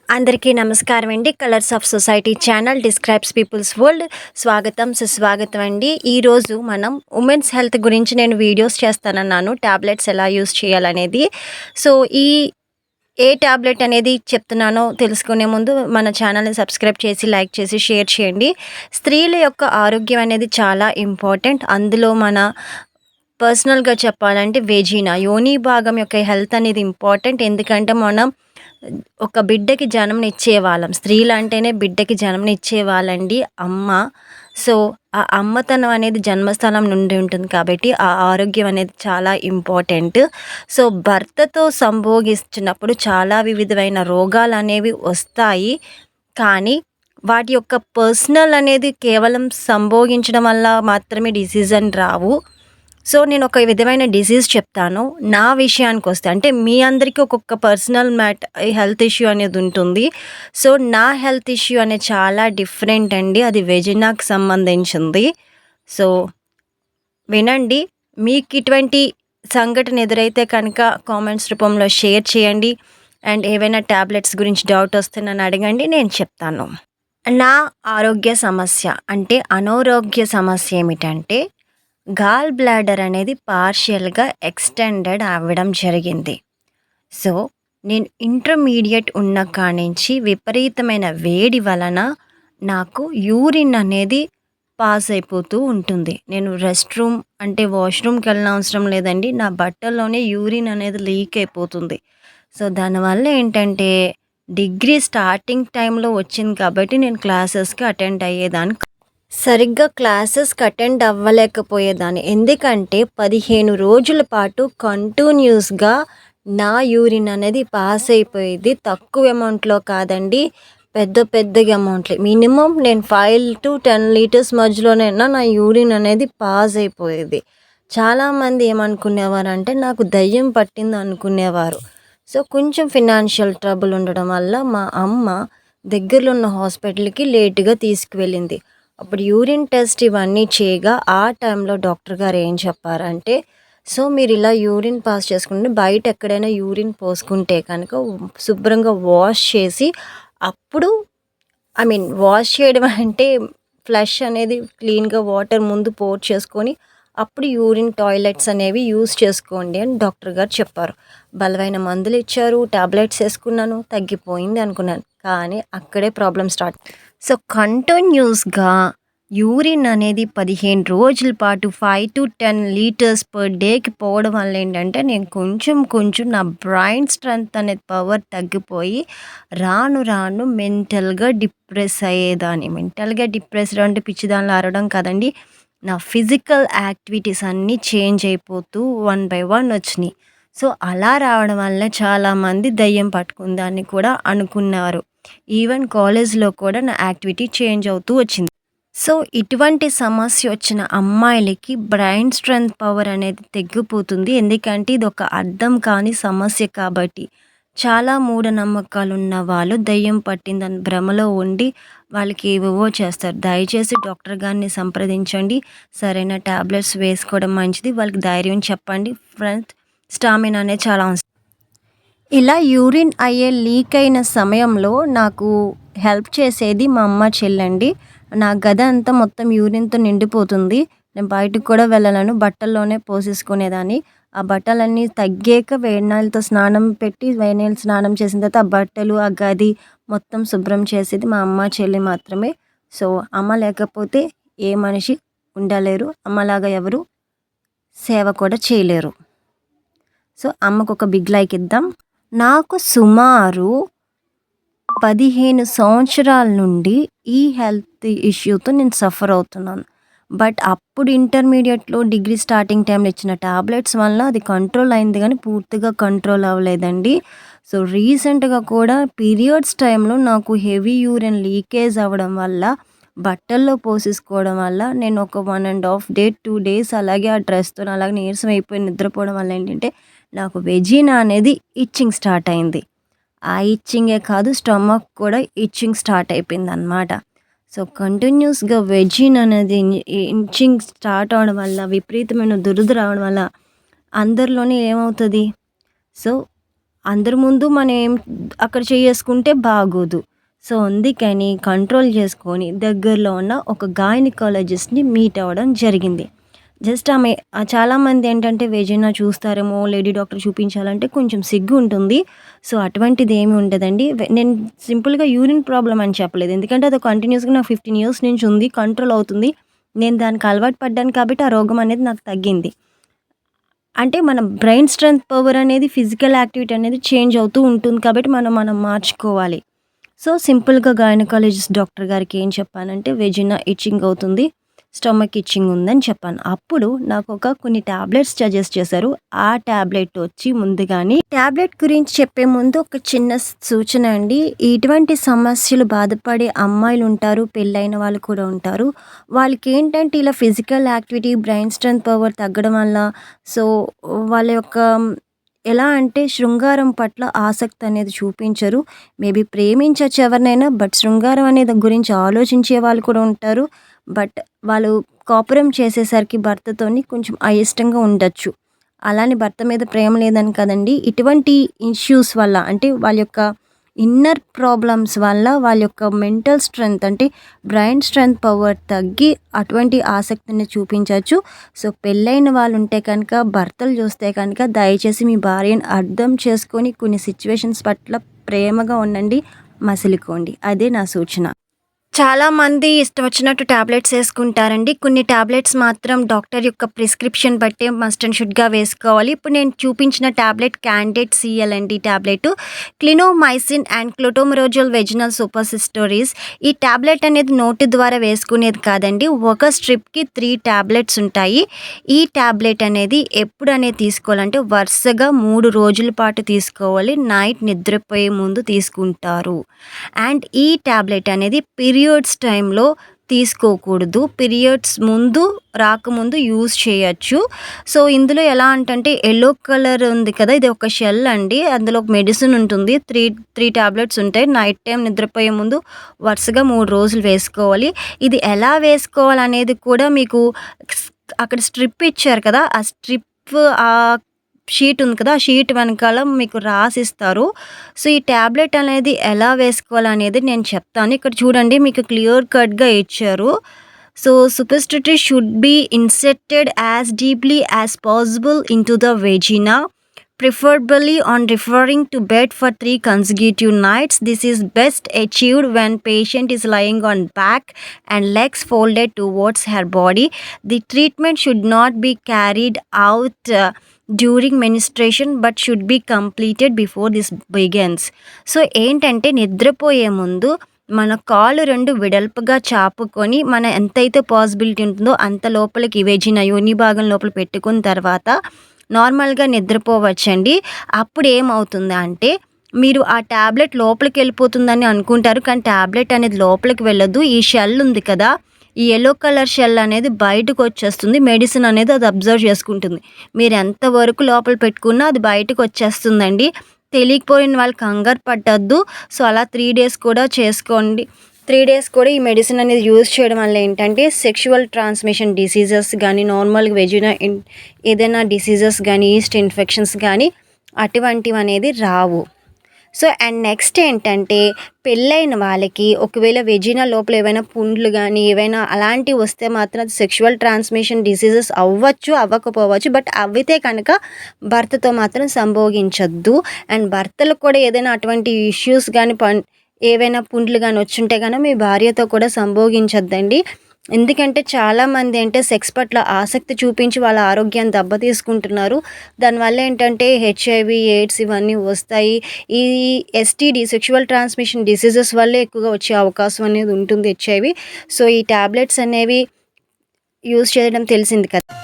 అందరికీ నమస్కారం అండి. Colours of society channel describes peoples world స్వాగతం, సుస్వాగతం అండి. ఈరోజు మనం ఉమెన్స్ హెల్త్ గురించి నేను వీడియోస్ చేస్తానన్నాను. టాబ్లెట్స్ ఎలా యూస్ చేయాలనేది. సో, ఏ టాబ్లెట్ అనేది చెప్తున్నానో తెలుసుకునే ముందు మన ఛానల్ని సబ్స్క్రైబ్ చేసి, లైక్ చేసి, షేర్ చేయండి. స్త్రీల యొక్క ఆరోగ్యం అనేది చాలా ఇంపార్టెంట్. అందులో మన పర్సనల్‌గా చెప్పాలంటే వెజీనా యోని భాగం యొక్క హెల్త్ అనేది ఇంపార్టెంట్. ఎందుకంటే మనం ఒక బిడ్డకి జన్మనిచ్చేవాళ్ళం. స్త్రీలంటేనే బిడ్డకి జన్మనిచ్చేవాళ్ళండి అమ్మ. సో, ఆ అమ్మతనం అనేది జన్మస్థలం నుండి ఉంటుంది కాబట్టి ఆ ఆరోగ్యం అనేది చాలా ఇంపార్టెంట్. సో, భర్తతో సంభోగిస్తున్నప్పుడు చాలా వివిధమైన రోగాలనేవి వస్తాయి. కానీ వాటి యొక్క పర్సనల్ అనేది కేవలం సంభోగించడం వల్ల మాత్రమే డిసీజ్ అని రావు. సో, నేను ఒక విధమైన డిసీజ్ చెప్తాను. నా విషయానికొస్తే అంటే మీ అందరికీ ఒక్కొక్క పర్సనల్ హెల్త్ ఇష్యూ అనేది ఉంటుంది. సో, నా హెల్త్ ఇష్యూ అనేది చాలా డిఫరెంట్ అండి. అది వెజినాకి సంబంధించింది. సో, వినండి. మీకు ఇటువంటి సంఘటన ఎదురైతే కనుక కామెంట్స్ రూపంలో షేర్ చేయండి. అండ్ ఏవైనా టాబ్లెట్స్ గురించి డౌట్ వస్తే నన్ను అడగండి, నేను చెప్తాను. నా ఆరోగ్య సమస్య అంటే అనారోగ్య సమస్య ఏమిటంటే గాల్ బ్లాడర్ అనేది పార్షియల్‌గా ఎక్స్‌టెండెడ్ అవ్వడం జరిగింది. సో, నేను ఇంటర్మీడియేట్ ఉన్న కానించి విపరీతమైన వేడి వలన నాకు యూరిన్ అనేది పాస్ అయిపోతూ ఉంటుంది. నేను రెస్ట్ రూమ్ అంటే వాష్‌రూమ్‌కి వెళ్ళనవసరం లేదండి. నా బట్టల్లోనే యూరిన్ అనేది లీక్ అయిపోతుంది. సో, దానివల్ల ఏంటంటే డిగ్రీ స్టార్టింగ్ టైంలో వచ్చింది కాబట్టి నేను క్లాసెస్‌కి అటెండ్ అయ్యేదాన్ని. సరిగ్గా క్లాసెస్‌కి అటెండ్ అవ్వలేకపోయేదాన్ని. ఎందుకంటే 15 రోజుల పాటు కంటిన్యూస్‌గా నా యూరిన్ అనేది పాస్ అయిపోయేది. తక్కువ అమౌంట్‌లో కాదండి. పెద్ద పెద్దగా అమౌంట్‌లే. మినిమమ్ నేను 5-10 లీటర్స్ మధ్యలోనైనా నా యూరిన్ అనేది పాస్ అయిపోయేది. చాలామంది ఏమనుకునేవారంటే నాకు దయ్యం పట్టింది అనుకునేవారు. సో, కొంచెం ఫినాన్షియల్ ట్రబుల్ ఉండడం వల్ల మా అమ్మ దగ్గరలో ఉన్న హాస్పిటల్‌కి లేట్‌గా తీసుకువెళ్ళింది. అప్పుడు యూరిన్ టెస్ట్ ఇవన్నీ చేయగా ఆ టైంలో డాక్టర్ గారు ఏం చెప్పారంటే, సో, మీరు ఇలా యూరిన్ పాస్ చేసుకుంటే బయట ఎక్కడైనా యూరిన్ పోసుకుంటే కనుక శుభ్రంగా వాష్ చేసి అప్పుడు వాష్ చేయడం అంటే ఫ్లష్ అనేది క్లీన్‌గా వాటర్ ముందు పోర్ చేసుకొని అప్పుడు యూరిన్ టాయిలెట్స్ అనేవి యూజ్ చేసుకోండి అని డాక్టర్ గారు చెప్పారు. బలమైన మందులు ఇచ్చారు. టాబ్లెట్స్ వేసుకున్నాను. తగ్గిపోయింది అనుకున్నాను. కానీ అక్కడే ప్రాబ్లమ్ స్టార్ట్. సో, కంటిన్యూస్‌గా యూరిన్ అనేది 15 రోజుల పాటు 5-10 లీటర్స్ పర్ డేకి పోవడం వల్ల ఏంటంటే నేను కొంచెం కొంచెం నా బ్రెయిన్ స్ట్రెంత్ అనేది పవర్ తగ్గిపోయి రాను రాను మెంటల్‌గా డిప్రెస్ అయ్యేదాన్ని. మెంటల్‌గా డిప్రెస్డ్ అంటే పిచ్చిదానిలా అరవడం కాదండి. నా ఫిజికల్ యాక్టివిటీస్ అన్నీ చేంజ్ అయిపోతూ వన్ బై వన్ వచ్చినాయి. సో, అలా రావడం వల్ల చాలామంది దెయ్యం పట్టుకుందని కూడా అనుకున్నారు. ఈవెన్ కాలేజ్‌లో కూడా నా యాక్టివిటీ చేంజ్ అవుతూ వచ్చింది. సో, ఇటువంటి సమస్య వచ్చిన అమ్మాయిలకి బ్రెయిన్ స్ట్రెంత్ పవర్ అనేది తగ్గిపోతుంది. ఎందుకంటే ఇదొక అర్థం కాని సమస్య కాబట్టి. చాలా మూఢనమ్మకాలున్న వాళ్ళు దెయ్యం పట్టిందని భ్రమలో ఉండి వాళ్ళకి ఏవేవో చేస్తారు. దయచేసి డాక్టర్ గారిని సంప్రదించండి. సరైన టాబ్లెట్స్ వేసుకోవడం మంచిది. వాళ్ళకి ధైర్యం చెప్పండి. ఫ్రెండ్స్, స్టామినా అనేది చాలా అవసరం. ఇలా యూరిన్ అయ్యే లీక్ అయిన సమయంలో నాకు హెల్ప్ చేసేది మా అమ్మ, చెల్లండి. నా గది అంతా మొత్తం యూరిన్‌తో నిండిపోతుంది. నేను బయటకి కూడా వెళ్ళలేను. బట్టల్లోనే పోసేసుకునేదాన్ని. ఆ బట్టలన్నీ తగ్గాక వేడి నీళ్ళతో స్నానం పెట్టి, వేడి నీళ్ళు స్నానం చేసిన తర్వాత ఆ బట్టలు, ఆ గది మొత్తం శుభ్రం చేసేది మా అమ్మ, చెల్లి మాత్రమే. సో, అమ్మ లేకపోతే ఏ మనిషి ఉండలేరు. అమ్మలాగా ఎవరు సేవ కూడా చేయలేరు. సో, అమ్మకొక బిగ్ లైక్ ఇద్దాం. నాకు సుమారు 15 సంవత్సరాల నుండి ఈ హెల్త్ ఇష్యూతో నేను సఫర్ అవుతున్నాను. బట్ అప్పుడు ఇంటర్మీడియేట్‌లో డిగ్రీ స్టార్టింగ్ టైంలో ఇచ్చిన టాబ్లెట్స్ వల్ల అది కంట్రోల్ అయింది గానీ పూర్తిగా కంట్రోల్ అవ్వలేదండి. సో, రీసెంట్‌గా కూడా పీరియడ్స్ టైంలో నాకు హెవీ యూరిన్ లీకేజ్ అవ్వడం వల్ల బట్టల్లో పోసేసుకోవడం వల్ల నేను ఒక 1 ½ డే, 2 డేస్ అలాగే ఆ డ్రెస్‌తోని అలాగే నీరసం అయిపోయి నిద్రపోవడం వల్ల ఏంటంటే నాకు వెజినా అనేది ఇచ్చింగ్ స్టార్ట్ అయింది. ఆ ఇచ్చింగే కాదు, స్టమక్ కూడా ఇచ్చింగ్ స్టార్ట్ అయిపోయిందనమాట. సో, కంటిన్యూస్‌గా వెజిన్ అనేది ఇచ్చింగ్ స్టార్ట్ అవ్వడం వల్ల విపరీతమైన దురద రావడం వల్ల అందరిలోనే ఏమవుతది? సో, అందరి ముందు మనం ఏం అక్కడ చేసుకుంటే బాగోదు. సో, అందుకని కంట్రోల్ చేసుకొని దగ్గరలో ఉన్న ఒక గైనకాలజిస్ట్‌ని మీట్ అవ్వడం జరిగింది. జస్ట్ ఆమె చాలామంది ఏంటంటే వెజినా చూస్తారేమో, లేడీ డాక్టర్ చూపించాలంటే కొంచెం సిగ్గు ఉంటుంది. సో, అటువంటిది ఏమి ఉండదండి. నేను సింపుల్‌గా యూరిన్ ప్రాబ్లమ్ అని చెప్పలేదు. ఎందుకంటే అది కంటిన్యూస్‌గా నాకు 15 ఇయర్స్ నుంచి ఉంది. కంట్రోల్ అవుతుంది. నేను దానికి అలవాటు పడ్డాను కాబట్టి ఆ రోగం అనేది నాకు తగ్గింది. అంటే మన బ్రెయిన్ స్ట్రెంత్ పవర్ అనేది ఫిజికల్ యాక్టివిటీ అనేది చేంజ్ అవుతూ ఉంటుంది కాబట్టి మనం మార్చుకోవాలి. సో, సింపుల్‌గా గైనకాలజిస్ట్ డాక్టర్ గారికి ఏం చెప్పానంటే వెజినా ఇచ్చింగ్ అవుతుంది. స్టమక్ ఇచ్చింగ్ ఉందని చెప్పాను. అప్పుడు నాకొక కొన్ని టాబ్లెట్స్ సజెస్ట్ చేశారు. ఆ టాబ్లెట్ వచ్చి ముందుగానే టాబ్లెట్ గురించి చెప్పే ముందు ఒక చిన్న సూచన అండి. ఇటువంటి సమస్యలు బాధపడే అమ్మాయిలుంటారు, పెళ్ళైన వాళ్ళు కూడా ఉంటారు. వాళ్ళకేంటంటే ఇలా physical activity, brain strength power తగ్గడం వల్ల సో, వాళ్ళ యొక్క ఎలా అంటే శృంగారం పట్ల ఆసక్తి అనేది చూపించరు. మేబీ ప్రేమించొచ్చు ఎవరినైనా. బట్ శృంగారం అనే దాని గురించి ఆలోచించే వాళ్ళు కూడా ఉంటారు. బట్ వాళ్ళు కాపురం చేసేసరికి భర్తతోని కొంచెం అయిష్టంగా ఉండొచ్చు. అలానే భర్త మీద ప్రేమ లేదని కాదండి. ఇటువంటి ఇష్యూస్ వల్ల అంటే వాళ్ళ యొక్క ఇన్నర్ ప్రాబ్లమ్స్ వల్ల వాళ్ళ యొక్క మెంటల్ స్ట్రెంత్ అంటే బ్రెయిన్ స్ట్రెంత్ పవర్ తగ్గి అటువంటి ఆసక్తిని చూపించొచ్చు. సో, పెళ్ళైన వాళ్ళు ఉంటే కనుక భర్తలు చూస్తే కనుక దయచేసి మీ భార్యను అర్థం చేసుకొని కొన్ని సిట్యుయేషన్స్ పట్ల ప్రేమగా ఉండండి. మసలుకోండి. అదే నా సూచన. చాలామంది ఇష్టం వచ్చినట్టు టాబ్లెట్స్ వేసుకుంటారండి. కొన్ని టాబ్లెట్స్ మాత్రం డాక్టర్ యొక్క ప్రిస్క్రిప్షన్ బట్టే మస్ట్ అండ్ షుడ్‌గా వేసుకోవాలి. ఇప్పుడు నేను చూపించిన టాబ్లెట్ క్యాండిడేట్ సీఎల్ అండి tablet. Clindamycin and clotrimazole vaginal suppositories. ఈ టాబ్లెట్ అనేది నోటి ద్వారా వేసుకునేది కాదండి. ఒక స్ట్రిప్‌కి 3 టాబ్లెట్స్ ఉంటాయి. ఈ టాబ్లెట్ అనేది ఎప్పుడనేది తీసుకోవాలంటే వరుసగా 3 రోజుల పాటు తీసుకోవాలి. నైట్ నిద్రపోయే ముందు తీసుకుంటారు. అండ్ ఈ టాబ్లెట్ అనేది పీరియడ్స్ టైంలో తీసుకోకూడదు. పీరియడ్స్ రాకముందు యూజ్ చేయొచ్చు. సో, ఇందులో ఎలా అంటే యెల్లో కలర్ ఉంది కదా! ఇది ఒక షెల్ అండి. అందులో ఒక మెడిసిన్ ఉంటుంది. 3 టాబ్లెట్స్ ఉంటాయి. నైట్ టైం నిద్రపోయే ముందు వరుసగా 3 రోజులు వేసుకోవాలి. ఇది ఎలా వేసుకోవాలనేది కూడా మీకు అక్కడ స్ట్రిప్ ఇచ్చారు కదా! ఆ స్ట్రిప్ షీట్ ఉంది కదా! ఆ షీట్ వెనకాల మీకు రాసిస్తారు. సో, ఈ టాబ్లెట్ అనేది ఎలా వేసుకోవాలనేది నేను చెప్తాను. ఇక్కడ చూడండి మీకు క్లియర్ కట్‌గా ఇచ్చారు. So, suppository should be inserted as deeply as possible into the vagina, preferably on referring to bed for 3 consecutive nights. This is best achieved when patient is lying on back and legs folded towards her body. The treatment should not be carried out during menstruation but should be completed before this begins. So, ఏంటంటే నిద్రపోయే ముందు మన కాళ్ళు 2 వెడల్పుగా చాపుకొని మన ఎంతైతే possibility ఉంటుందో అంత లోపలికి వెజినా యోని భాగం లోపల పెట్టుకున్న తర్వాత నార్మల్‌గా నిద్రపోవచ్చండి. అప్పుడు ఏమవుతుంది అంటే మీరు ఆ టాబ్లెట్ లోపలికి వెళ్ళిపోతుందని అనుకుంటారు. కానీ టాబ్లెట్ అనేది లోపలికి వెళ్ళదు. ఈ షెల్ ఉంది కదా! ఈ యెల్లో కలర్ షెల్ అనేది బయటకొచ్చేస్తుంది. మెడిసిన్ అనేది అది అబ్జర్వ్ చేసుకుంటుంది. మీరు ఎంతవరకు లోపల పెట్టుకున్నా అది బయటకొచ్చేస్తుందండి. తెలియకపోయిన వాళ్ళు కంగారు పడొద్దు. సో, అలా 3 డేస్ కూడా చేసుకోండి. 3 డేస్ కూడా ఈ మెడిసిన్ అనేది యూజ్ చేయడం వల్ల ఏంటంటే సెక్షువల్ ట్రాన్స్మిషన్ డిసీజెస్ గానీ, నార్మల్‌గా వెజినా ఏదైనా డిసీజెస్ గానీ, ఈస్ట్ ఇన్ఫెక్షన్స్ గానీ అటువంటివనేది రావు. సో, అండ్ నెక్స్ట్ ఏంటంటే పెళ్ళైన వాళ్ళకి ఒకవేళ వెజినా లోపల ఏవైనా పుండ్లు గానీ, ఏవైనా అలాంటివి వస్తే మాత్రం అది సెక్షువల్ ట్రాన్స్మిషన్ డిసీజెస్ అవ్వచ్చు, అవ్వకపోవచ్చు. బట్ అవితే కనుక భర్తతో మాత్రం సంభోగించొద్దు. అండ్ భర్తలకు కూడా ఏదైనా అటువంటి ఇష్యూస్ గానీ, ఏవైనా పుండ్లు గానీ వచ్చుంటే గనక మీ భార్యతో కూడా సంభోగించొద్దండి. ఎందుకంటే చాలామంది అంటే సెక్స్ పట్ల ఆసక్తి చూపించి వాళ్ళ ఆరోగ్యాన్ని దెబ్బతీసుకుంటున్నారు. దానివల్ల ఏంటంటే హెచ్ఐవి, ఎయిడ్స్ ఇవన్నీ వస్తాయి. ఈ ఎస్టీడీ సెక్షువల్ ట్రాన్స్మిషన్ డిసీజెస్ వల్లే ఎక్కువగా వచ్చే అవకాశం అనేది ఉంటుంది హెచ్ఐవి. సో, ఈ టాబ్లెట్స్ అనేవి యూజ్ చేయడం తెలిసింది కదా!